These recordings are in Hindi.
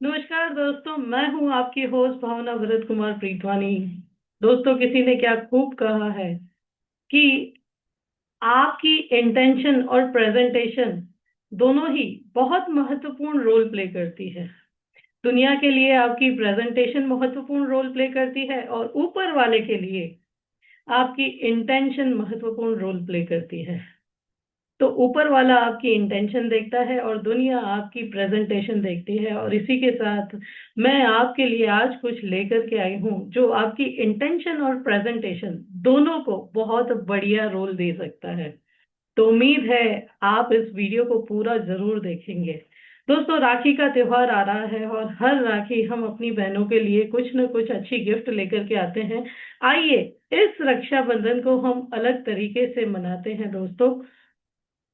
नमस्कार दोस्तों, मैं हूं आपकी होस्ट भावना भरत कुमार प्रीतवानी। दोस्तों, किसी ने क्या खूब कहा है कि आपकी इंटेंशन और प्रेजेंटेशन दोनों ही बहुत महत्वपूर्ण रोल प्ले करती है। दुनिया के लिए आपकी प्रेजेंटेशन महत्वपूर्ण रोल प्ले करती है और ऊपर वाले के लिए आपकी इंटेंशन महत्वपूर्ण रोल प्ले करती है। तो ऊपर वाला आपकी इंटेंशन देखता है और दुनिया आपकी प्रेजेंटेशन देखती है, और इसी के साथ मैं आपके लिए आज कुछ लेकर के आई हूँ जो आपकी इंटेंशन और प्रेजेंटेशन दोनों को बहुत बढ़िया रोल दे सकता है। तो उम्मीद है आप इस वीडियो को पूरा जरूर देखेंगे। दोस्तों, राखी का त्योहार आ रहा है और हर राखी हम अपनी बहनों के लिए कुछ न कुछ अच्छी गिफ्ट लेकर के आते हैं। आइए इस रक्षाबंधन को हम अलग तरीके से मनाते हैं दोस्तों।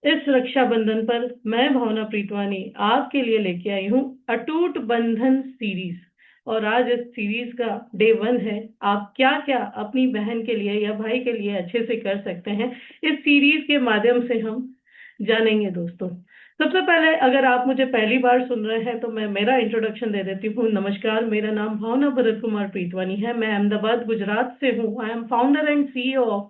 इस रक्षाबंधन पर मैं भावना प्रीतवानी आपके लिए लेके आई हूँ अटूट बंधन सीरीज। और आज इस सीरीज का डे 1 है। आप क्या क्या अपनी बहन के लिए या भाई के लिए अच्छे से कर सकते हैं, इस सीरीज के माध्यम से हम जानेंगे दोस्तों। सबसे पहले, अगर आप मुझे पहली बार सुन रहे हैं तो मैं मेरा इंट्रोडक्शन दे देती हूँ। नमस्कार, मेरा नाम भावना भरत कुमार प्रीतवानी है। मैं अहमदाबाद गुजरात से हूँ। I am founder and CEO of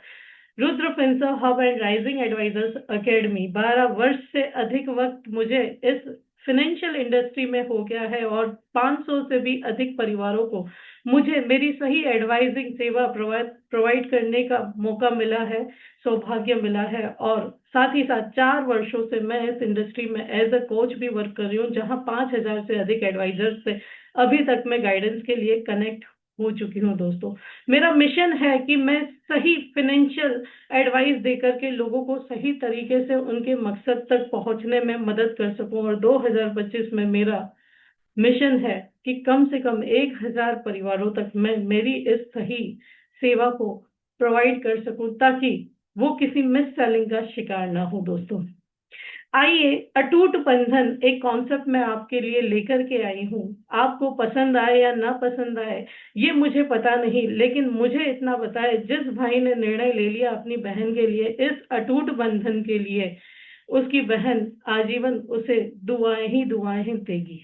Rudra Finser hub and rising advisers academy. 12 वर्ष से अधिक वक्त मुझे इस फाइनेंशियल इंडस्ट्री में हो गया है और 500 से भी अधिक परिवारों को मुझे मेरी सही एडवाइजिंग सेवा प्रोवाइड करने का मौका मिला है, सौभाग्य मिला है। और साथ ही साथ 4 वर्षों से मैं इस इंडस्ट्री में एज अ कोच भी वर्क कर रही हूँ, जहाँ 5,000 से अधिक एडवाइजर्स से अभी तक मैं गाइडेंस के लिए कनेक्ट हो चुकी हूँ दोस्तों। मेरा मिशन है कि मैं सही फाइनेंशियल एडवाइस देकर के लोगों को सही तरीके से उनके मकसद तक पहुंचने में मदद कर सकूं। और 2025 में मेरा मिशन है कि कम से कम 1,000 परिवारों तक मैं मेरी इस सही सेवा को प्रोवाइड कर सकूं, ताकि वो किसी मिस सेलिंग का शिकार ना हो दोस्तों। आइए, अटूट बंधन एक कॉन्सेप्ट मैं आपके लिए लेकर के आई हूँ। आपको पसंद आए या ना पसंद आए ये मुझे पता नहीं, लेकिन मुझे इतना पता है, जिस भाई ने निर्णय ले लिया अपनी बहन के लिए इस अटूट बंधन के लिए, उसकी बहन आजीवन उसे दुआएं ही दुआएं देगी।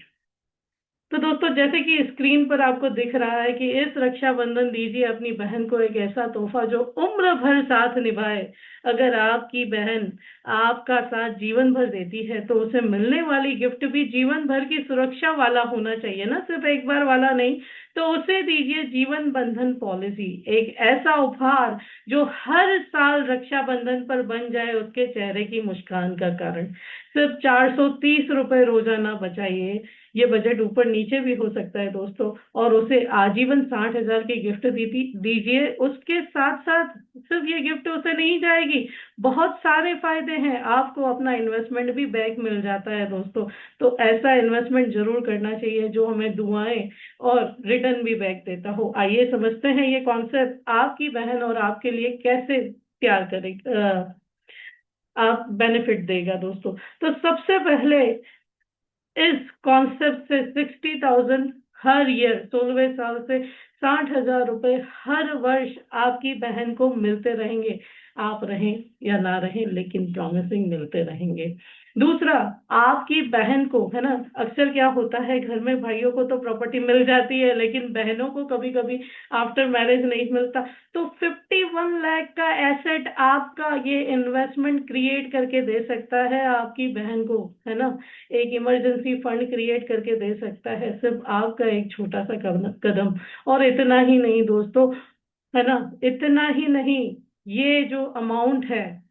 तो दोस्तों, जैसे कि स्क्रीन पर आपको दिख रहा है कि इस रक्षाबंधन दीजिए अपनी बहन को एक ऐसा तोहफा जो उम्र भर साथ निभाए। अगर आपकी बहन आपका साथ जीवन भर देती है तो उसे मिलने वाली गिफ्ट भी जीवन भर की सुरक्षा वाला होना चाहिए ना, सिर्फ एक बार वाला नहीं। तो उसे दीजिए जीवन बंधन पॉलिसी, एक ऐसा उपहार जो हर साल रक्षाबंधन पर बन जाए उसके चेहरे की मुस्कान का कारण। सिर्फ 430 रुपए रोजाना बचाइए। ये बजट ऊपर नीचे भी हो सकता है दोस्तों। और उसे आजीवन 60,000 की गिफ्ट दीजिए। उसके साथ साथ सिर्फ ये गिफ्ट उसे नहीं जाएगी, बहुत सारे फायदे हैं। आपको अपना इन्वेस्टमेंट भी बैक मिल जाता है दोस्तों। तो ऐसा इन्वेस्टमेंट जरूर करना चाहिए जो हमें दुआएं और रिटर्न भी बैक देता हो। आइए समझते हैं ये कॉन्सेप्ट आपकी बहन और आपके लिए कैसे प्यार करेगा, आप बेनिफिट देगा दोस्तों। तो सबसे पहले, इस कॉन्सेप्ट से 60,000 हर ईयर, 16वें साल से 60,000 रुपए हर वर्ष आपकी बहन को मिलते रहेंगे। आप रहें या ना रहें, लेकिन प्रॉमिसिंग मिलते रहेंगे। दूसरा, आपकी बहन को, है ना, अक्सर क्या होता है घर में, भाइयों को तो प्रॉपर्टी मिल जाती है लेकिन बहनों को कभी कभी आफ्टर मैरिज नहीं मिलता। तो 51 लाख का एसेट आपका ये इन्वेस्टमेंट क्रिएट करके दे सकता है आपकी बहन को, है ना। एक इमरजेंसी फंड क्रिएट करके दे सकता है सिर्फ आपका एक छोटा सा कदम। और इतना ही नहीं दोस्तों, है ना, इतना ही नहीं, ये जो अमाउंट है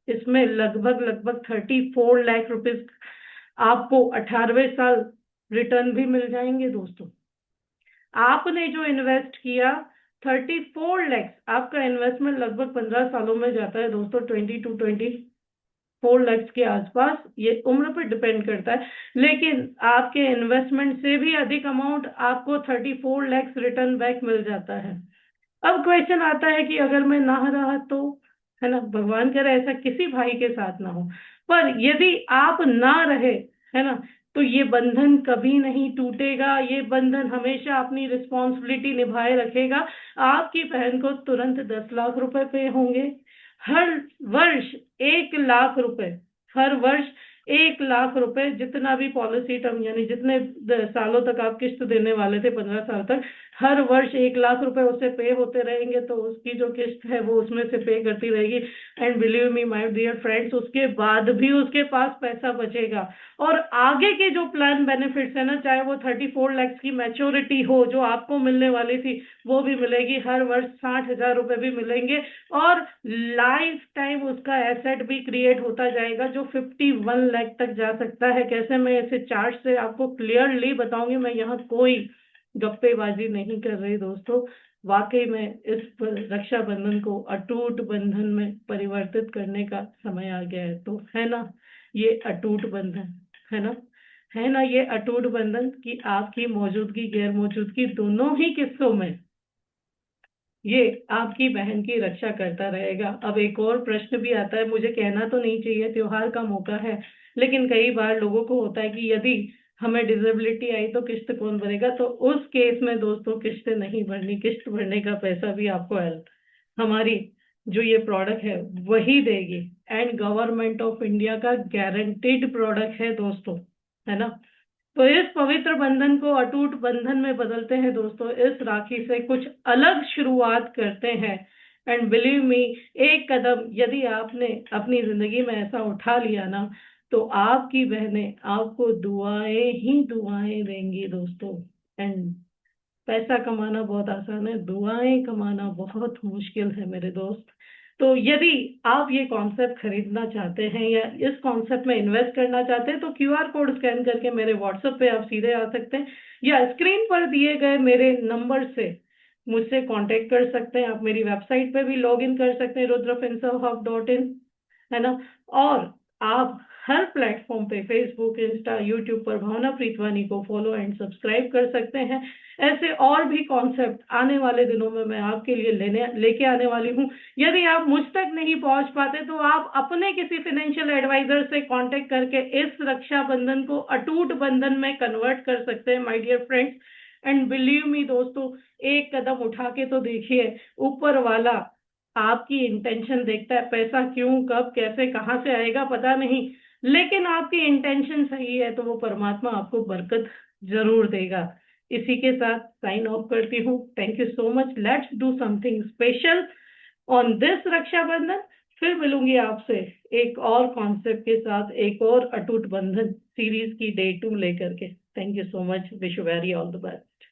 इसमें लगभग लगभग 34 लाख रुपीज आपको 18वें साल रिटर्न भी मिल जाएंगे दोस्तों। आपने जो इन्वेस्ट किया, 34 लैक्स, आपका इन्वेस्टमेंट लगभग 15 सालों में जाता है दोस्तों, 22 to 24 लैक्स के आसपास। ये उम्र पर डिपेंड करता है, लेकिन आपके इन्वेस्टमेंट से भी अधिक अमाउंट आपको 34 लैक्स रिटर्न बैक मिल जाता है। अब क्वेश्चन आता है कि अगर मैं ना रहा तो, है ना, भगवान करे ऐसा किसी भाई के साथ ना हो। पर यदि आप ना रहे, है ना, तो ये बंधन कभी नहीं टूटेगा। ये बंधन हमेशा अपनी रिस्पॉन्सिबिलिटी निभाए रखेगा। आपकी बहन को तुरंत 10 लाख रुपए पे होंगे। हर वर्ष 1 लाख रुपए, हर वर्ष 1 लाख रुपए, जितना भी पॉलिसी टर्म यानी जितने सालों तक आप किस्त देने वाले थे, 15 साल तक, हर वर्ष 1 लाख रुपए उससे पे होते रहेंगे, तो उसकी जो किस्त है वो उसमें से पे करती रहेगी। And believe me my dear friends, उसके बाद भी उसके पास पैसा बचेगा। और आगे के जो प्लान बेनिफिट्स है ना, चाहे वो 34 लाख की मैच्योरिटी हो जो आपको मिलने वाली थी, वो भी मिलेगी, हर वर्ष 60,000 रुपए भी मिलेंगे, और लाइफ टाइम उसका एसेट भी क्रिएट होता जाएगा जो 51 लाख तक जा सकता है। कैसे, मैं इसे चार्ट से आपको क्लियरली बताऊंगी, मैं यहाँ कोई गप्पेबाजी नहीं कर रही दोस्तों। वाकई में इस रक्षाबंधन को अटूट बंधन में परिवर्तित करने का समय आ गया है, तो है ना ये अटूट बंधन, है ना, है ना ये अटूट बंधन कि आपकी मौजूदगी गैर मौजूदगी दोनों ही किस्सों में ये आपकी बहन की रक्षा करता रहेगा। अब एक और प्रश्न भी आता है, मुझे कहना तो नहीं चाहिए, त्योहार का मौका है, लेकिन कई बार लोगों को होता है कि यदि हमें डिसेबिलिटी आई तो किस्त कौन भरेगा। तो उस केस में दोस्तों किस्त नहीं भरनी, किस्त भरने का पैसा भी आपको हमारी जो ये प्रोडक्ट है वही देगी। एंड गवर्नमेंट ऑफ इंडिया का गारंटीड प्रोडक्ट है दोस्तों, है ना। तो इस पवित्र बंधन को अटूट बंधन में बदलते हैं दोस्तों, इस राखी से कुछ अलग शुरुआत करते हैं। एंड बिलीव मी, एक कदम यदि आपने अपनी जिंदगी में ऐसा उठा लिया ना, तो आपकी बहनें आपको दुआएं ही दुआएं देंगी दोस्तों। एंड पैसा कमाना बहुत आसान है, दुआएं कमाना बहुत मुश्किल है मेरे दोस्त। तो यदि आप ये कॉन्सेप्ट खरीदना चाहते हैं या इस कॉन्सेप्ट में इन्वेस्ट करना चाहते हैं, तो क्यूआर कोड स्कैन करके मेरे व्हाट्सएप पे आप सीधे आ सकते हैं, या स्क्रीन पर दिए गए मेरे नंबर से मुझसे कांटेक्ट कर सकते हैं। आप मेरी वेबसाइट पे भी लॉग इन कर सकते हैं, rudrafinservehub.in, है ना। और आप हर प्लेटफॉर्म पे, फेसबुक, इंस्टा, यूट्यूब पर भावना प्रीतवानी को फॉलो एंड सब्सक्राइब कर सकते हैं। ऐसे और भी कॉन्सेप्ट आने वाले दिनों में मैं आपके लिए लेके आने वाली हूँ। यदि आप मुझ तक नहीं पहुंच पाते, तो आप अपने किसी फाइनेंशियल एडवाइजर से कांटेक्ट करके इस रक्षाबंधन को अटूट बंधन में कन्वर्ट कर सकते हैं my dear friends. And believe me दोस्तों, एक कदम उठा के तो देखिए, ऊपर वाला आपकी इंटेंशन देखता है। पैसा क्यों, कब, कैसे, कहाँ से आएगा पता नहीं, लेकिन आपकी इंटेंशन सही है तो वो परमात्मा आपको बरकत जरूर देगा। इसी के साथ साइन ऑफ करती हूँ। Thank you so much. Let's do something special on this Rakshabandhan. फिर मिलूंगी आपसे एक और कॉन्सेप्ट के साथ, एक और अटूट बंधन सीरीज की डे 2 लेकर के। Thank you so much. Wish you very all the best.